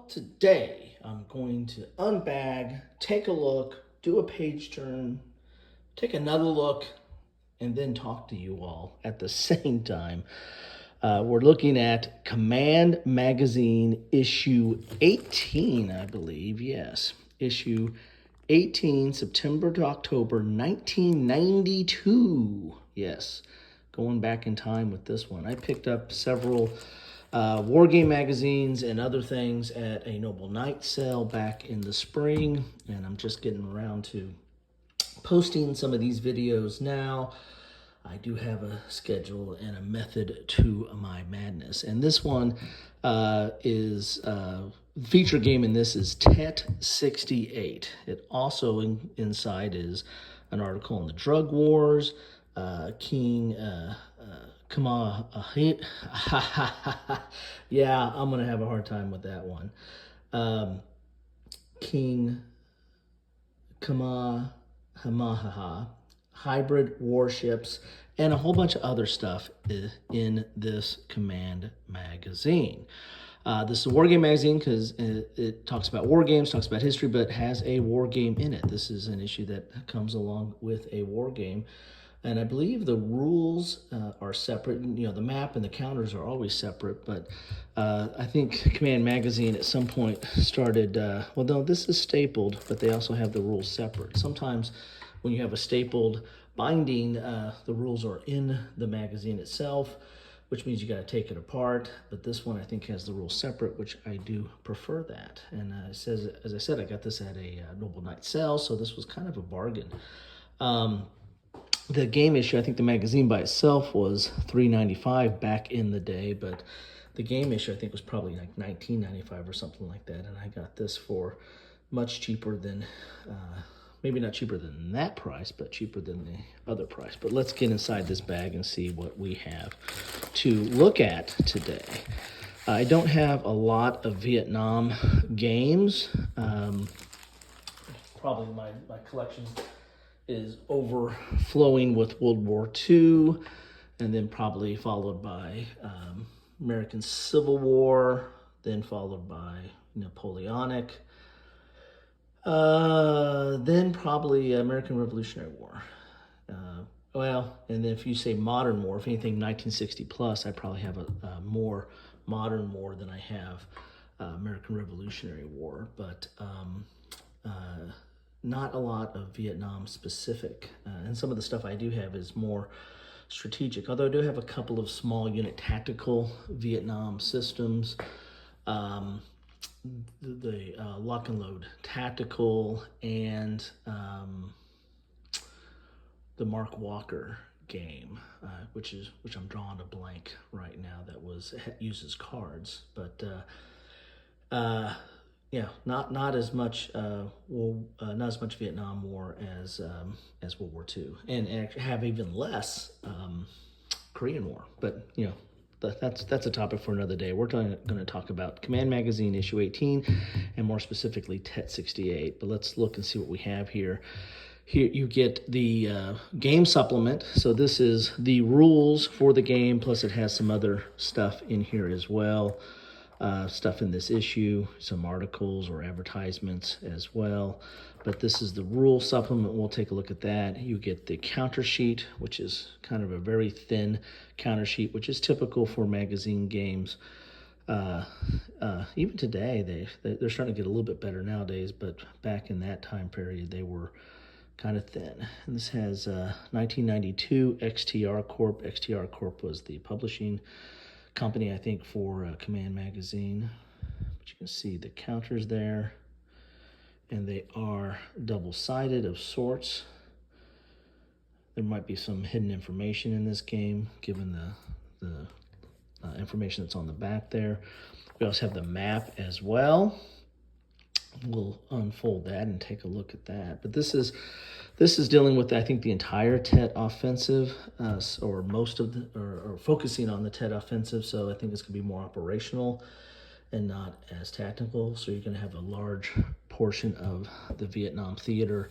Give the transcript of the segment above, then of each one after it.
Today, I'm going to unbag, take a look, do a page turn, take another look, and then talk to you all at the same time. We're looking at Command Magazine issue 18, I believe. Yes, issue 18, September to October 1992. Yes, going back in time with this one. I picked up several war game magazines and other things at a Noble Knight sale back in the spring, and I'm just getting around to posting some of these videos now. I do have a schedule and a method to my madness, and this one is feature game in this is Tet 68. It also inside is an article on the drug wars, King Kamehameha. Yeah, I'm gonna have a hard time with that one. King Kamehameha, hybrid warships, and a whole bunch of other stuff in this Command magazine. This is a war game magazine because it talks about war games, talks about history, but has a war game in it. This is an issue that comes along with a war game. And I believe the rules are separate. You know, the map and the counters are always separate, but I think Command Magazine at some point started, well, no, this is stapled, but they also have the rules separate. Sometimes when you have a stapled binding, the rules are in the magazine itself, which means you got to take it apart. But this one I think has the rules separate, which I do prefer that. And it says, as I said, I got this at a Noble Knight sale, so this was kind of a bargain. The game issue, I think the magazine by itself was $3.95 back in the day, but the game issue I think was probably like $19.95 or something like that, and I got this for much cheaper than, maybe not cheaper than that price, but cheaper than the other price. But let's get inside this bag and see what we have to look at today. I don't have a lot of Vietnam games. Probably my collection is overflowing with World War II, and then probably followed by American Civil War, then followed by Napoleonic, then probably American Revolutionary War. Well, and then if you say modern war, if anything 1960 plus, I probably have a more modern war than I have American Revolutionary War, but not a lot of Vietnam specific. And some of the stuff I do have is more strategic, although I do have a couple of small unit tactical Vietnam systems. The Lock and Load Tactical and the Mark Walker game, which I'm drawing a blank right now, that uses cards, but yeah, not as much not as much Vietnam War as World War II, and have even less Korean War. But you know, that's a topic for another day. We're going to talk about Command Magazine issue 18, and more specifically Tet 68. But let's look and see what we have here. Here you get the game supplement. So this is the rules for the game, plus it has some other stuff in here as well. Stuff in this issue, some articles or advertisements as well. But this is the rule supplement. We'll take a look at that. You get the counter sheet, which is kind of a very thin counter sheet, which is typical for magazine games. Even today, they're starting to get a little bit better nowadays, but back in that time period, they were kind of thin. And this has 1992 XTR Corp. XTR Corp was the publishing company, I think, for Command Magazine. But you can see the counters there, and they are double-sided of sorts. There might be some hidden information in this game, given the information that's on the back there. We also have the map as well. We'll unfold that and take a look at that. But this is dealing with, I think, the entire Tet offensive, or most of or focusing on the Tet offensive. So I think it's going to be more operational and not as tactical. So you're going to have a large portion of the Vietnam theater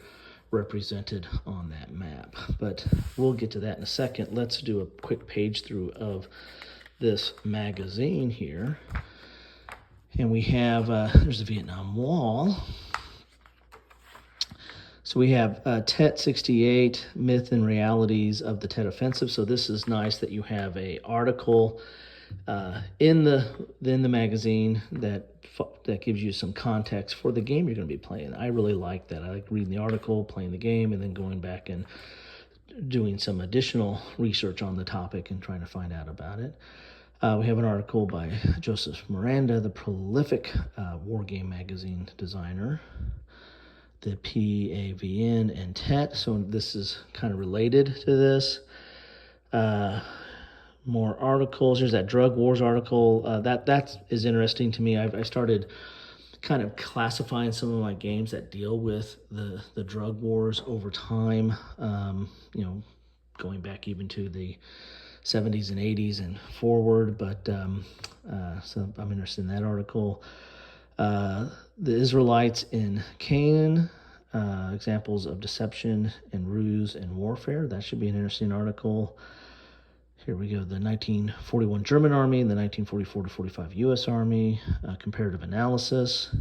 represented on that map. But we'll get to that in a second. Let's do a quick page through of this magazine here. And we have, there's the Vietnam Wall. So we have Tet 68, Myth and Realities of the Tet Offensive. So this is nice that you have a article in the magazine that gives you some context for the game you're going to be playing. I really like that. I like reading the article, playing the game, and then going back and doing some additional research on the topic and trying to find out about it. We have an article by Joseph Miranda, the prolific war game magazine designer, the PAVN and Tet. So this is kind of related to this. More articles. There's that drug wars article. That is interesting to me. I started kind of classifying some of my games that deal with the drug wars over time. Going back even to the 70s and 80s and forward. But so I'm interested in that article. The Israelites in Canaan, examples of deception and ruse and warfare. That should be an interesting article. Here we go, the 1941 German Army, the 1944 to 45 U.S. Army, comparative analysis.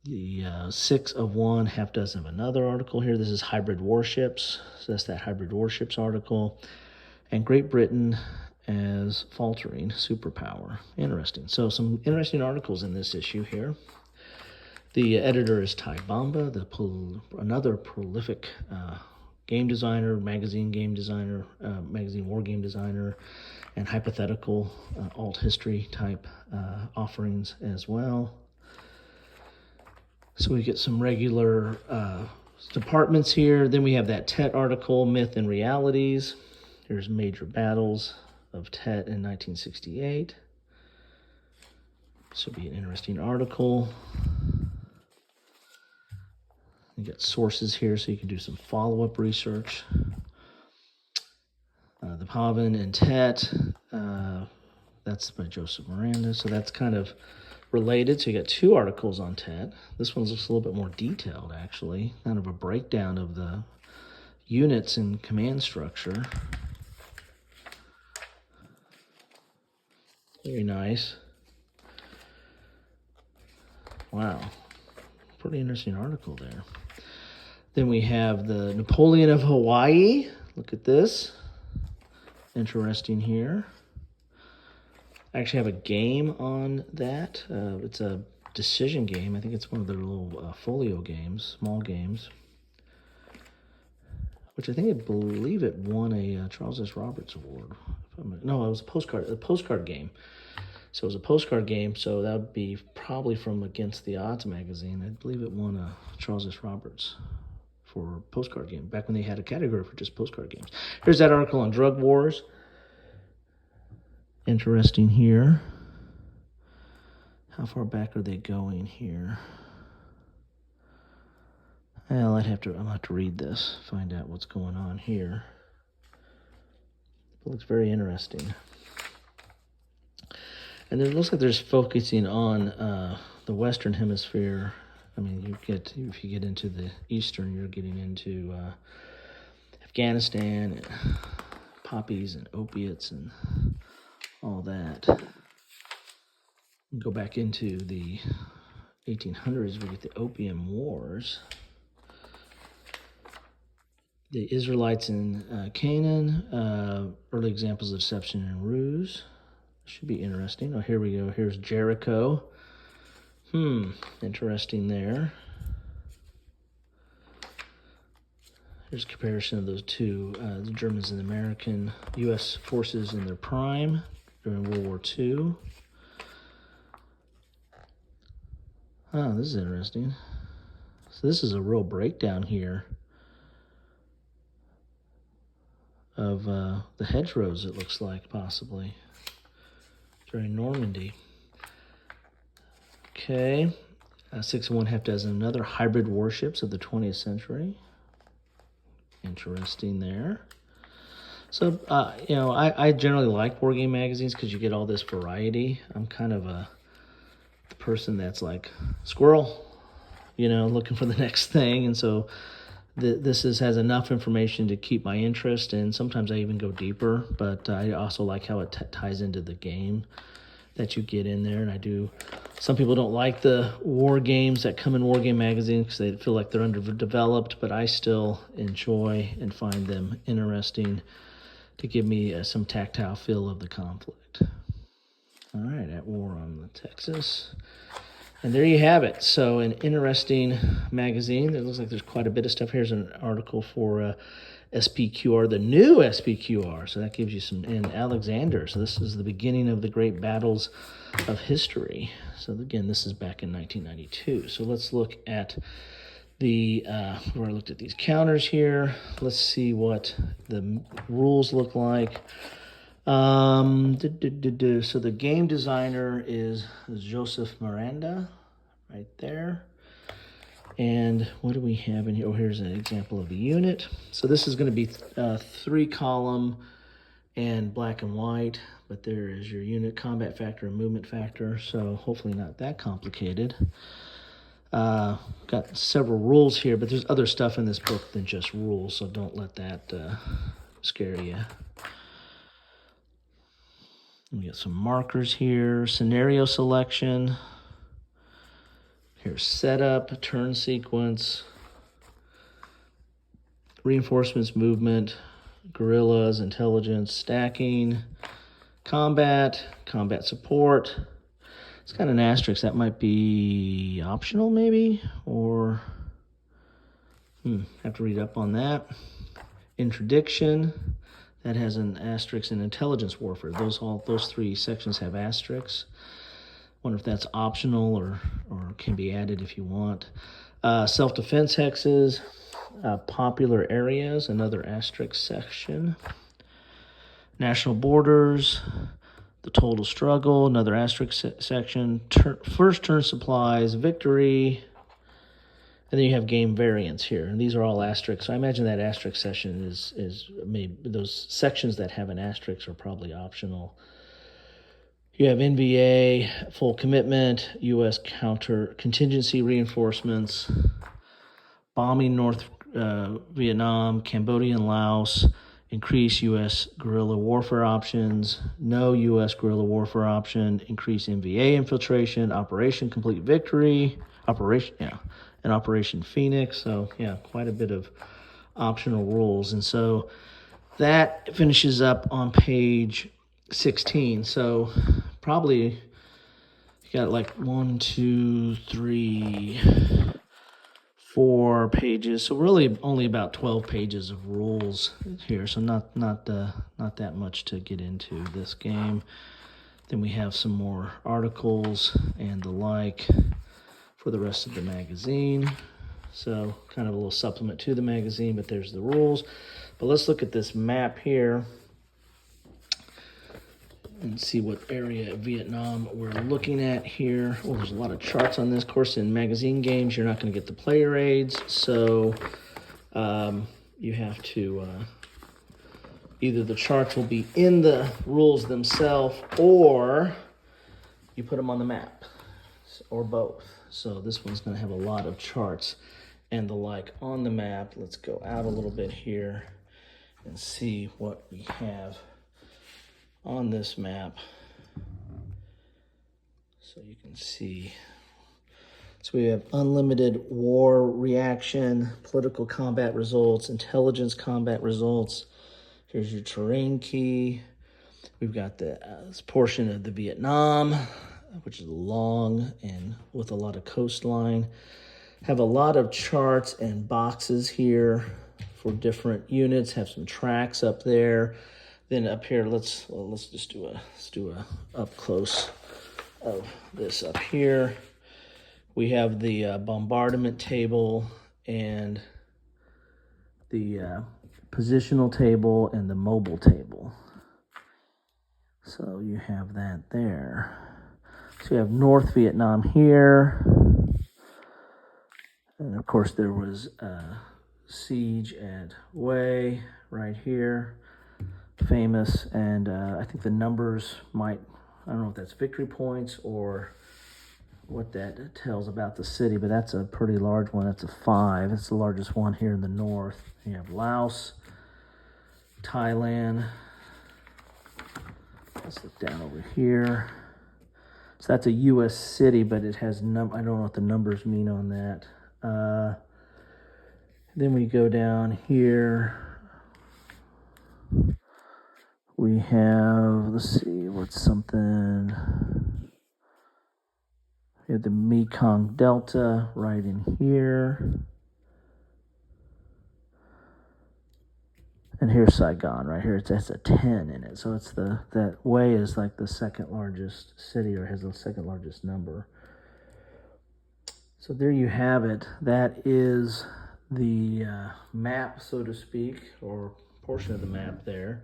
The 6 of one, half dozen of another article here. This is hybrid warships. So that's that hybrid warships article. And Great Britain as faltering superpower. Interesting. So some interesting articles in this issue here. The editor is Ty Bamba, another prolific game designer, magazine war game designer, and hypothetical alt history type offerings as well. So we get some regular departments here. Then we have that Tet article, Myth and Realities. Here's major battles of Tet in 1968. This will be an interesting article. You got sources here so you can do some follow-up research. The PAVN and Tet, that's by Joseph Miranda, so that's kind of related. So you got 2 articles on Tet. This one's just a little bit more detailed, actually, kind of a breakdown of the units and command structure. Very nice. Wow, pretty interesting article there. Then we have the Napoleon of Hawaii. Look at this. Interesting here. I actually have a game on that. It's a decision game. I think it's one of their little folio games, small games, which I believe it won a Charles S. Roberts Award. No, it was a postcard game. So it was a postcard game, so that would be probably from Against the Odds magazine. I believe it won a Charles S. Roberts for postcard game, back when they had a category for just postcard games. Here's that article on drug wars. Interesting here. How far back are they going here? Well, I'm gonna have to read this, find out what's going on here. It looks very interesting. And it looks like there's focusing on the Western Hemisphere. I mean, if you get into the Eastern, you're getting into Afghanistan, and poppies and opiates and all that. Go back into the 1800s, we get the Opium Wars. The Israelites in Canaan, early examples of deception and ruse. Should be interesting. Oh, here we go. Here's Jericho. Interesting there. Here's a comparison of those two, the Germans and the American U.S. forces in their prime during World War II. Oh, this is interesting. So this is a real breakdown here of the hedgerows, it looks like, possibly, during Normandy. Okay, 6 and 1/2 dozen, another hybrid warships of the 20th century. Interesting there. So, I generally like war game magazines because you get all this variety. I'm kind of the person that's like, squirrel, looking for the next thing. And so this has enough information to keep my interest, and sometimes I even go deeper, but I also like how it ties into the game. that you get in there. And some people don't like the war games that come in War Game Magazine because they feel like they're underdeveloped, but I still enjoy and find them interesting to give me some tactile feel of the conflict. All right, At War on the Texas. And there you have it. So an interesting magazine. It looks like there's quite a bit of stuff. Here's an article for SPQR, the new SPQR. So that gives you some, and Alexander. So this is the beginning of the great battles of history. So again, this is back in 1992. So let's look at where I looked at these counters here. Let's see what the rules look like. So the game designer is Joseph Miranda, right there. And what do we have in here? Oh, here's an example of a unit. So this is going to be 3-column and black and white, but there is your unit combat factor and movement factor, so hopefully not that complicated. Got several rules here, but there's other stuff in this book than just rules, so don't let that scare you. We got some markers here, scenario selection. Here's setup, turn sequence, reinforcements, movement, guerrillas, intelligence, stacking, combat support. It's got an asterisk. That might be optional maybe, or have to read up on that. Interdiction. That has an asterisk in intelligence warfare. Those 3 sections have asterisks. Wonder if that's optional or can be added if you want. Self-defense hexes, popular areas, another asterisk section. National borders, the total struggle, another asterisk section. First turn supplies, victory. And then you have game variants here, and these are all asterisks. So I imagine that asterisk section is maybe those sections that have an asterisk are probably optional. You have NVA, full commitment, U.S. counter contingency reinforcements, bombing North Vietnam, Cambodia, and Laos, increase U.S. guerrilla warfare options, no U.S. guerrilla warfare option, increase NVA infiltration, Operation Complete Victory, and Operation Phoenix. So yeah, quite a bit of optional rules. And so that finishes up on page 16. So probably you got like 1, 2, 3, 4 pages. So really only about 12 pages of rules here. So not that much to get into this game. Then we have some more articles and the like for the rest of the magazine. So kind of a little supplement to the magazine, but there's the rules. But let's look at this map here and see what area of Vietnam we're looking at here. Well, there's a lot of charts on this. Of course, in magazine games, you're not going to get the player aids, so you have to either the charts will be in the rules themselves or you put them on the map, or both. So this one's going to have a lot of charts and the like on the map. Let's go out a little bit here and see what we have on this map. So you can see. So we have unlimited war reaction, political combat results, intelligence combat results. Here's your terrain key. We've got this portion of the Vietnam, which is long and with a lot of coastline. Have a lot of charts and boxes here for different units. Have some tracks up there. Then up here, let's just do a up close of this up here. We have the bombardment table and the positional table and the mobile table. So you have that there. So you have North Vietnam here. And of course there was a siege at Hue right here. Famous, and I think the numbers might, I don't know if that's victory points or what that tells about the city, but that's a pretty large one. That's a 5. It's the largest one here in the north. You have Laos, Thailand. Let's look down over here. So that's a U.S. city, but it has I don't know what the numbers mean on that. Then we go down here. We have, let's see, what's something. We have the Mekong Delta right in here. And here's Saigon right here. It has a 10 in it. So it's that Hue is like the second largest city, or has the second largest number. So there you have it. That is the map, so to speak, or portion of the map there.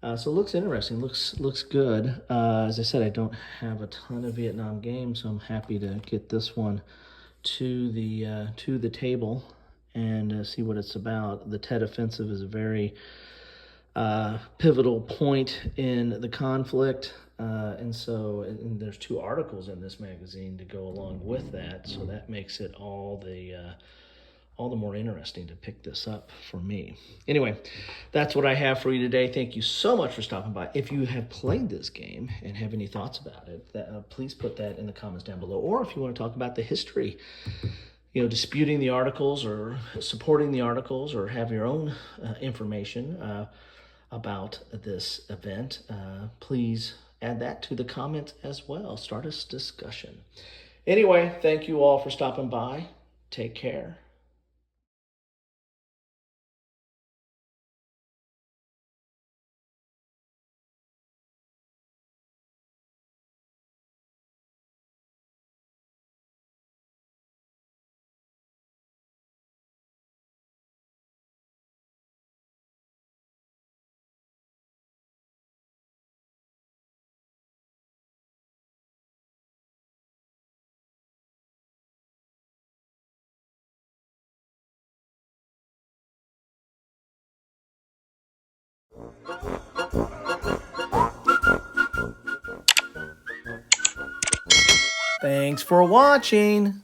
So it looks interesting. Looks good. As I said, I don't have a ton of Vietnam games, so I'm happy to get this one to the table and see what it's about. The Tet Offensive is a very pivotal point in the conflict, and there's 2 articles in this magazine to go along with that, so that makes it all the more interesting to pick this up for me. Anyway, that's what I have for you today. Thank you so much for stopping by. If you have played this game and have any thoughts about it, please put that in the comments down below. Or if you want to talk about the history, disputing the articles or supporting the articles, or have your own information about this event, please add that to the comments as well. Start a discussion. Anyway, thank you all for stopping by. Take care. Thanks for watching.